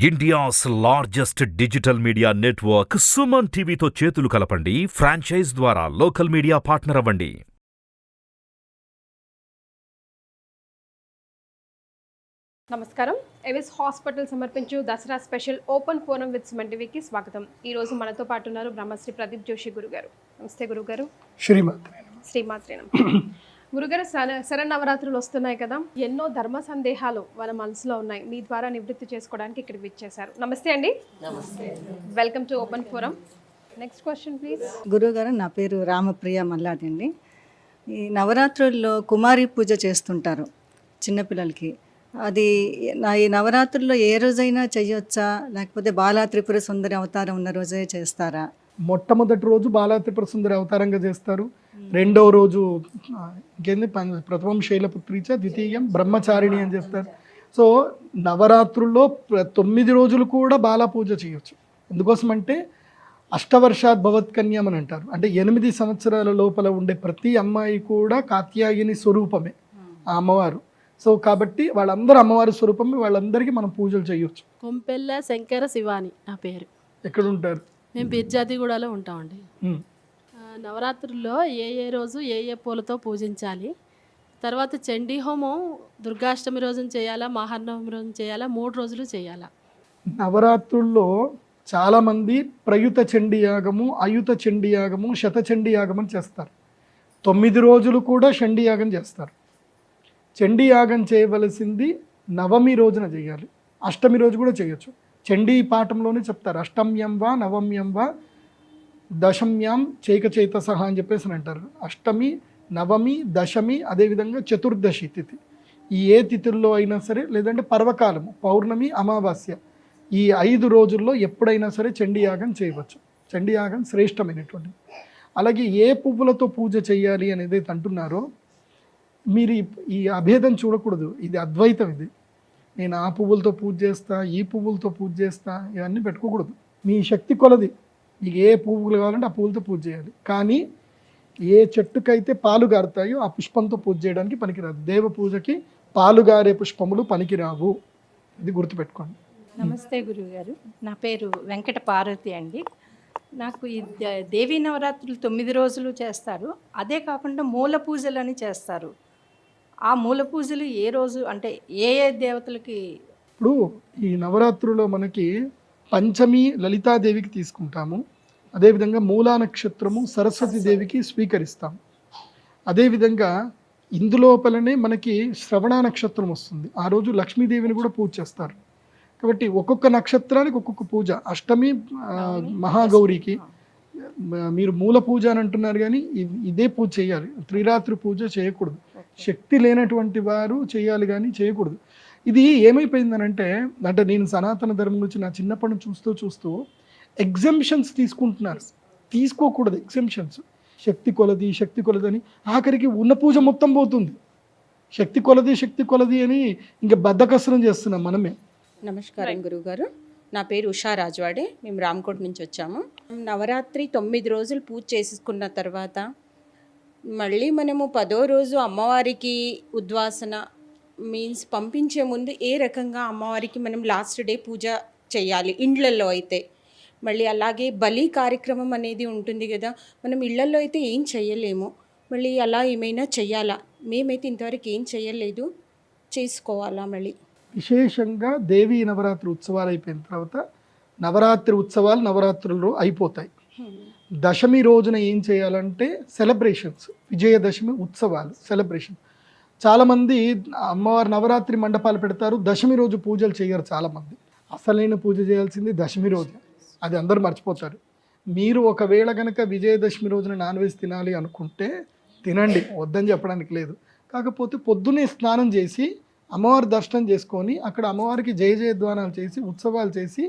India's largest digital media network Suman టీవీతో చేతులు కలపండి. ఫ్రాంచైజ్ ద్వారా లోకల్ మీడియా పార్ట్నర్ అవ్వండి. నమస్కారం. ఎవిస్ హాస్పిటల్ సమర్పించు Dasara special open forum with Suman టీవీకి స్వాగతం. ఈ రోజు మనతో పాటు ఉన్నారు బ్రహ్మశ్రీ ప్రదీప్ జోషి గురుగారు. నమస్తే గురుగారు. శ్రీమాత్రే గురుగారు, శరన్నవరాత్రులు వస్తున్నాయి కదా, ఎన్నో ధర్మ సందేహాలు మన మనసులో ఉన్నాయి. మీ ద్వారా నివృత్తి చేసుకోవడానికి ఇక్కడికి విచ్చేశారు. నమస్తే అండి. నమస్తే. Welcome to open forum. Next question please. గురువుగారు, నా పేరు రామప్రియ మల్లాది అండి. ఈ నవరాత్రుల్లో కుమారి పూజ చేస్తుంటారు చిన్నపిల్లలకి. అది ఈ నవరాత్రుల్లో ఏ రోజైనా చెయ్యొచ్చా, లేకపోతే బాలా త్రిపుర సుందరి అవతారం ఉన్న రోజే చేస్తారా? మొట్టమొదటి రోజు బాలా త్రిపుర సుందరి అవతారంగా చేస్తారు. రెండవ రోజు ఇంకేంది ప్రథమం శైలపుత్రీచ, ద్వితీయం బ్రహ్మచారిణి అని చేస్తారు. సో నవరాత్రుల్లో 9 రోజులు కూడా బాలా పూజ చేయొచ్చు. ఎందుకోసమంటే అష్టవర్షాత్ భవత్కన్యం అని అంటారు. అంటే 8 సంవత్సరాల లోపల ఉండే ప్రతి అమ్మాయి కూడా కాత్యాయని స్వరూపమే ఆ అమ్మవారు. సో కాబట్టి వాళ్ళందరూ అమ్మవారి స్వరూపమే, వాళ్ళందరికీ మనం పూజలు చేయొచ్చు. కొంపెల్ల శంకర శివాని నా పేరు. ఎక్కడ ఉంటారు? మేము బిర్జాతిగూడలో ఉంటామండి. నవరాత్రుల్లో ఏ రోజు ఏ పూలతో పూజించాలి, తర్వాత చండీ హోమం దుర్గాష్టమి రోజున చేయాలా, మహానవమి రోజున చేయాలా, 3 రోజులు చేయాలా? నవరాత్రుల్లో చాలామంది ప్రయుత చండీ యాగము, అయుత చండీ యాగము, శత చండీ యాగం అని చేస్తారు. 9 రోజులు కూడా చండీ యాగం చేస్తారు. చండీ యాగం చేయవలసింది నవమి రోజున చేయాలి. అష్టమి రోజు కూడా చేయొచ్చు. చండీ పాఠంలోనే చెప్తారు, అష్టమ్యం వా నవమ్యం వా దశమ్యాం చైకచైత సహా అని చెప్పేసి అంటారు. అష్టమి, నవమి, దశమి, అదేవిధంగా చతుర్దశి తిథి. ఈ ఏ తిథుల్లో అయినా సరే, లేదంటే పర్వకాలము, పౌర్ణమి, అమావాస్య, ఈ 5 రోజుల్లో ఎప్పుడైనా సరే చండీ యాగం చేయవచ్చు. చండీ యాగం శ్రేష్టమైనటువంటిది. అలాగే ఏ పువ్వులతో పూజ చేయాలి అనేది అంటున్నారో, మీరు ఈ అభేదం చూడకూడదు. ఇది అద్వైతం. ఇది నేను ఆ పువ్వులతో పూజ చేస్తా, ఈ పువ్వులతో పూజ చేస్తా, ఇవన్నీ పెట్టుకోకూడదు. మీ శక్తి కొలది మీకు ఏ పువ్వులు కావాలంటే ఆ పువ్వులతో పూజ చేయాలి. కానీ ఏ చెట్టుకైతే పాలు గారుతాయో ఆ పుష్పంతో పూజ చేయడానికి పనికిరాదు. దేవ పూజకి పాలు గారే పుష్పములు పనికిరావు. ఇది గుర్తుపెట్టుకోండి. నమస్తే గురువుగారు, నా పేరు వెంకట పార్వతి అండి. నాకు ఈ దేవీ నవరాత్రులు 9 రోజులు చేస్తారు. అదే కాకుండా మూల పూజలు అని చేస్తారు. ఆ మూల పూజలు ఏ రోజు, అంటే ఏ దేవతలకి? ఇప్పుడు ఈ నవరాత్రుల్లో మనకి పంచమి లలితాదేవికి తీసుకుంటాము. అదేవిధంగా మూలా నక్షత్రము సరస్వతీదేవికి స్వీకరిస్తాము. అదేవిధంగా ఇందులోపలనే మనకి శ్రవణ నక్షత్రం వస్తుంది. ఆ రోజు లక్ష్మీదేవిని కూడా పూజ చేస్తారు. కాబట్టి ఒక్కొక్క నక్షత్రానికి ఒక్కొక్క పూజ. అష్టమి మహాగౌరికి మీరు మూల పూజ అని అంటున్నారు, కానీ ఇదే పూజ చేయాలి. త్రిరాత్రి పూజ చేయకూడదు. శక్తి లేనటువంటి వారు చేయాలి, కానీ చేయకూడదు. ఇది ఏమైపోయిందనంటే, అంటే నేను సనాతన ధర్మం గురించి నా చిన్నప్పటి నుంచి చూస్తూ ఎగ్జంప్షన్స్ తీసుకుంటున్నారు. తీసుకోకూడదు ఎగ్జంప్షన్స్. శక్తి కొలది అని ఆఖరికి ఉన్న పూజ మొత్తం పోతుంది. శక్తి కొలది అని ఇంకా బద్ధకసరం చేస్తున్నాం మనమే. నమస్కారం గురువుగారు, నా పేరు ఉషా రాజవాడే. మేము రామకోట నుంచి వచ్చాము. నవరాత్రి 9 రోజులు పూజ చేసుకున్న తర్వాత మళ్ళీ మనము 10వ రోజు అమ్మవారికి ఉద్వాసన మీన్స్ పంపించే ముందు ఏ రకంగా అమ్మవారికి మనం లాస్ట్ డే పూజ చేయాలి ఇండ్లలో అయితే. మళ్ళీ అలాగే బలి కార్యక్రమం అనేది ఉంటుంది కదా, మనం ఇళ్లలో అయితే ఏం చేయలేము. మళ్ళీ అలా ఏమైనా చెయ్యాలా? మేమైతే ఇంతవరకు ఏం చేయలేదు, చేసుకోవాలా? మళ్ళీ విశేషంగా దేవీ నవరాత్రి ఉత్సవాలు అయిపోయిన తర్వాత నవరాత్రి ఉత్సవాలు నవరాత్రులు అయిపోతాయి. దశమి రోజున ఏం చేయాలంటే సెలబ్రేషన్స్, విజయదశమి ఉత్సవాలు, సెలబ్రేషన్. చాలామంది అమ్మవారి నవరాత్రి మండపాలు పెడతారు, దశమి రోజు పూజలు చేయరు. చాలామంది అసలైన పూజ చేయాల్సింది దశమి రోజు. అది అందరూ మర్చిపోతారు. మీరు ఒకవేళ కనుక విజయదశమి రోజున నాన్ వెజ్ తినాలి అనుకుంటే తినండి, వద్దని చెప్పడానికి లేదు. కాకపోతే పొద్దున్నే స్నానం చేసి అమ్మవారి దర్శనం చేసుకొని అక్కడ అమ్మవారికి జయధ్వానాలు చేసి ఉత్సవాలు చేసి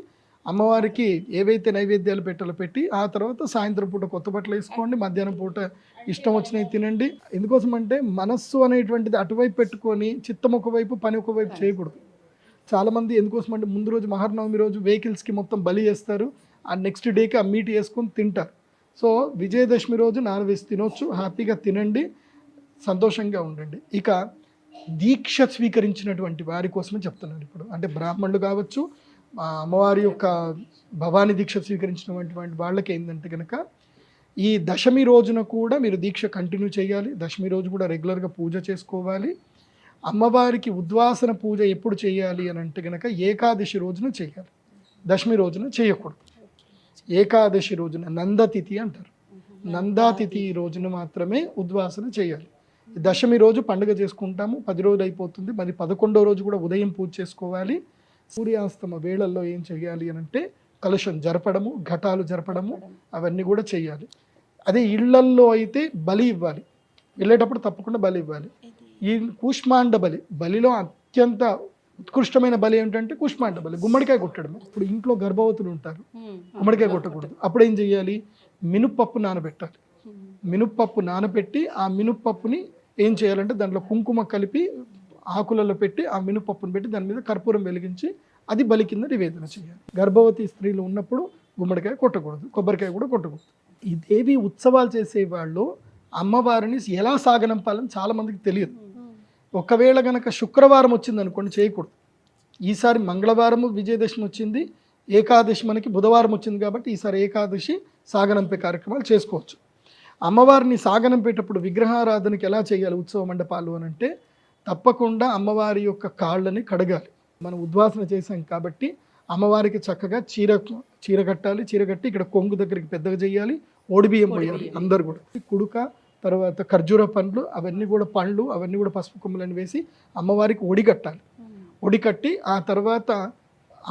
అమ్మవారికి ఏవైతే నైవేద్యాలు పెట్టాలో పెట్టి ఆ తర్వాత సాయంత్రం పూట కొత్త బట్టలు వేసుకోండి, మధ్యాహ్నం పూట ఇష్టం వచ్చినవి తినండి. ఎందుకోసం అంటే మనస్సు అనేటువంటిది అటువైపు పెట్టుకొని చిత్తం ఒకవైపు పని ఒకవైపు చేయకూడదు. చాలామంది ఎందుకోసం అంటే ముందు రోజు మహానవమి రోజు వెహికల్స్కి మొత్తం బలి చేస్తారు, ఆ నెక్స్ట్ డేకి ఆ మీట్ వేసుకొని తింటారు. సో విజయదశమి రోజు నాన్ వెజ్ తినొచ్చు, హ్యాపీగా తినండి, సంతోషంగా ఉండండి. ఇక దీక్ష స్వీకరించినటువంటి వారి కోసమే చెప్తున్నాను ఇప్పుడు. అంటే బ్రాహ్మణులు కావచ్చు, అమ్మవారి యొక్క భవానీ దీక్ష స్వీకరించినటువంటి వాళ్ళకి ఏంటంటే కనుక ఈ దశమి రోజున కూడా మీరు దీక్ష కంటిన్యూ చేయాలి. దశమి రోజు కూడా రెగ్యులర్గా పూజ చేసుకోవాలి. అమ్మవారికి ఉద్వాసన పూజ ఎప్పుడు చేయాలి అని అంటే కనుక ఏకాదశి రోజున చేయాలి, దశమి రోజున చేయకూడదు. ఏకాదశి రోజున నందతిథి అంటారు, నందాతిథి రోజున మాత్రమే ఉద్వాసన చేయాలి. దశమి రోజు పండుగ చేసుకుంటాము, 10 రోజులు అయిపోతుంది. మరి 11వ రోజు కూడా ఉదయం పూజ చేసుకోవాలి. సూర్యాస్తమ వేళల్లో ఏం చేయాలి అని అంటే కలుషం జరపడము, ఘటాలు జరపడము అవన్నీ కూడా చేయాలి. అదే ఇళ్లల్లో అయితే బలి ఇవ్వాలి, వెళ్ళేటప్పుడు తప్పకుండా బలి ఇవ్వాలి. ఈ కూష్మాండ బలి, బలిలో అత్యంత ఉత్కృష్టమైన బలి ఏంటంటే కూష్మాండ బలి, గుమ్మడికాయ కొట్టడం. ఇప్పుడు ఇంట్లో గర్భవతులు ఉంటారు, గుమ్మడికాయ కొట్టకూడదు. అప్పుడు ఏం చేయాలి, మినుపప్పు నానబెట్టాలి. మినుపప్పు నానబెట్టి ఆ మినుపప్పుని ఏం చేయాలంటే దాంట్లో కుంకుమ కలిపి ఆకులలో పెట్టి ఆ మినుపప్పును పెట్టి దాని మీద కర్పూరం వెలిగించి అది బలి కింద నివేదన చేయాలి. గర్భవతి స్త్రీలు ఉన్నప్పుడు గుమ్మడికాయ కొట్టకూడదు, కొబ్బరికాయ కూడా కొట్టకూడదు. ఈ దేవి ఉత్సవాలు చేసేవాళ్ళు అమ్మవారిని ఎలా సాగనంపాలని చాలామందికి తెలియదు. ఒకవేళ గనక శుక్రవారం వచ్చింది అనుకోండి చేయకూడదు. ఈసారి మంగళవారము విజయదశమి వచ్చింది, ఏకాదశి మనకి బుధవారం వచ్చింది కాబట్టి ఈసారి ఏకాదశి సాగనంపే కార్యక్రమాలు చేసుకోవచ్చు. అమ్మవారిని సాగనంపేటప్పుడు విగ్రహారాధనకి ఎలా చేయాలి ఉత్సవ మండపాలు అని అంటే తప్పకుండా అమ్మవారి యొక్క కాళ్ళని కడగాలి. మనం ఉద్వాసన చేసాం కాబట్టి అమ్మవారికి చక్కగా చీర కట్టాలి. చీర కట్టి ఇక్కడ కొంగు దగ్గరికి పెద్దగా చేయాలి, ఓడిబియ్యం పోయాలి అందరు కూడా. కుడుక, తర్వాత ఖర్జూర పండ్లు, అవన్నీ కూడా పండ్లు, అవన్నీ కూడా పసుపు కొమ్ములని వేసి అమ్మవారికి ఒడి కట్టాలి. ఒడి కట్టి ఆ తర్వాత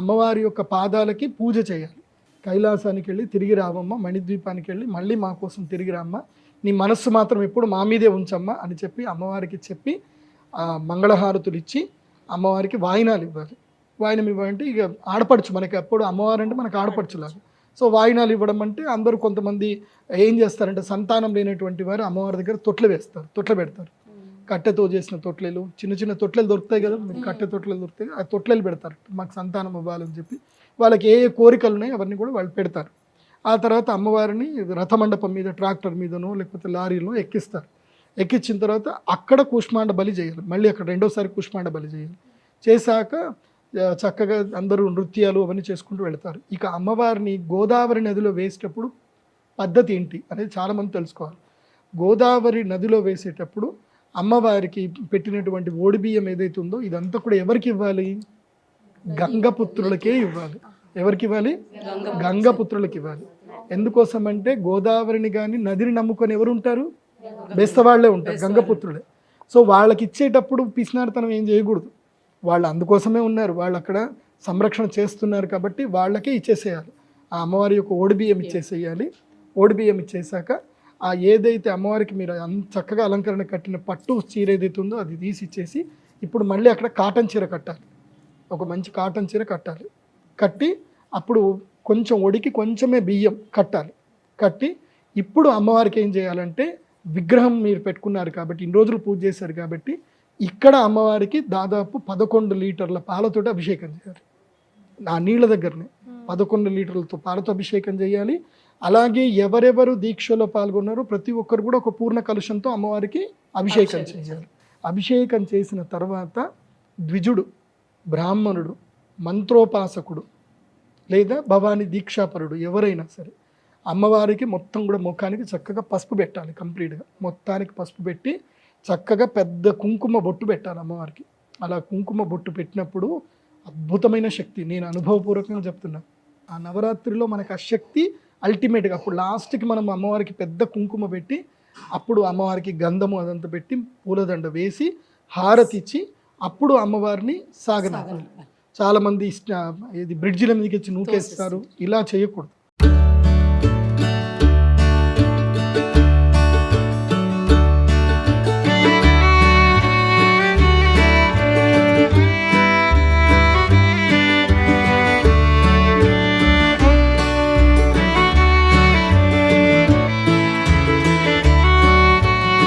అమ్మవారి యొక్క పాదాలకి పూజ చేయాలి. కైలాసానికి వెళ్ళి తిరిగి రావమ్మ, మణిద్వీపానికి వెళ్ళి మళ్ళీ మా కోసం తిరిగి రామ్మ, నీ మనస్సు మాత్రం ఎప్పుడు మా మీదే ఉంచమ్మా అని చెప్పి అమ్మవారికి చెప్పి మంగళహారతులు ఇచ్చి అమ్మవారికి వాయినాలు ఇవ్వాలి. వాయినం ఇవ్వాలంటే ఇక ఆడపడుచు, మనకి అప్పుడు అమ్మవారు అంటే మనకు ఆడపడుచులాగా. సో వాయినాలు ఇవ్వడం అంటే అందరూ కొంతమంది ఏం చేస్తారంటే సంతానం లేనటువంటి వారు అమ్మవారి దగ్గర తొట్లు వేస్తారు, తొట్లు పెడతారు. కట్టెతో చేసిన తొట్లెలు, చిన్న చిన్న తొట్లెలు దొరుకుతాయి కదా, కట్టె తొట్లెలు దొరుకుతాయి, ఆ తొట్లెలు పెడతారు మాకు సంతానం ఇవ్వాలని చెప్పి. వాళ్ళకి ఏ కోరికలు ఉన్నాయో అవన్నీ కూడా వాళ్ళు పెడతారు. ఆ తర్వాత అమ్మవారిని రథమండపం మీద, ట్రాక్టర్ మీదనో లేకపోతే లారీలో ఎక్కిస్తారు. ఎక్కించిన తర్వాత అక్కడ కూష్మాండ బలి చేయాలి. మళ్ళీ అక్కడ రెండోసారి కూష్మాండ బలి చేయాలి. చేశాక చక్కగా అందరూ నృత్యాలు అవన్నీ చేసుకుంటూ వెళ్తారు. ఇక అమ్మవారిని గోదావరి నదిలో వేసేటప్పుడు పద్ధతి ఏంటి అనేది చాలామంది తెలుసుకోవాలి. గోదావరి నదిలో వేసేటప్పుడు అమ్మవారికి పెట్టినటువంటి ఓడిబియ్యం ఏదైతే ఉందో ఇదంతా కూడా ఎవరికి ఇవ్వాలి, గంగపుత్రులకే ఇవ్వాలి. ఎవరికి ఇవ్వాలి, గంగపుత్రులకి ఇవ్వాలి. ఎందుకోసం అంటే గోదావరిని కానీ నదిని నమ్ముకొని ఎవరు ఉంటారు, బెస్తవాళ్లే ఉంటారు, గంగపుత్రులే. సో వాళ్ళకి ఇచ్చేటప్పుడు పిసినారితనం ఏం చేయకూడదు. వాళ్ళు అందుకోసమే ఉన్నారు, వాళ్ళు అక్కడ సంరక్షణ చేస్తున్నారు కాబట్టి వాళ్ళకే ఇచ్చేసేయాలి. ఆ అమ్మవారి యొక్క ఓడిబియ్యం ఇచ్చేసేయాలి. ఓడిబియ్యం ఇచ్చేసాక ఆ ఏదైతే అమ్మవారికి మీరు చక్కగా అలంకరణ కట్టిన పట్టు చీర ఏదైతే ఉందో అది తీసి ఇచ్చేసి ఇప్పుడు మళ్ళీ అక్కడ కాటన్ చీర కట్టాలి, ఒక మంచి కాటన్ చీర కట్టాలి. కట్టి అప్పుడు కొంచెం ఒడికి కొంచెమే బియ్యం కట్టాలి. కట్టి ఇప్పుడు అమ్మవారికి ఏం చేయాలంటే విగ్రహం మీరు పెట్టుకున్నారు కాబట్టి ఇన్ని రోజులు పూజ చేశారు కాబట్టి ఇక్కడ అమ్మవారికి దాదాపు 11 లీటర్ల పాలతోటి అభిషేకం చేయాలి. ఆ నీళ్ళ దగ్గరనే 11 లీటర్లతో పాలతో అభిషేకం చేయాలి. అలాగే ఎవరెవరు దీక్షలో పాల్గొన్నారో ప్రతి ఒక్కరు కూడా ఒక పూర్ణ కలుషంతో అమ్మవారికి అభిషేకం చేయాలి. అభిషేకం చేసిన తర్వాత ద్విజుడు, బ్రాహ్మణుడు, మంత్రోపాసకుడు లేదా భవానీ దీక్షాపరుడు ఎవరైనా సరే అమ్మవారికి మొత్తం కూడా ముఖానికి చక్కగా పసుపు పెట్టాలి. కంప్లీట్గా మొత్తానికి పసుపు పెట్టి చక్కగా పెద్ద కుంకుమ బొట్టు పెట్టాలి అమ్మవారికి. అలా కుంకుమ బొట్టు పెట్టినప్పుడు అద్భుతమైన శక్తి, నేను అనుభవపూర్వకంగా చెప్తున్నాను. ఆ నవరాత్రిలో మనకు ఆ శక్తి అల్టిమేట్గా అప్పుడు లాస్ట్కి మనం అమ్మవారికి పెద్ద కుంకుమ పెట్టి అప్పుడు అమ్మవారికి గంధము అదంతా పెట్టి పూలదండ వేసి హారతి ఇచ్చి అప్పుడు అమ్మవారిని సాగనాలి. చాలామంది ఇది బ్రిడ్జిల మీదకి వచ్చి నూకేస్తారు, ఇలా చేయకూడదు.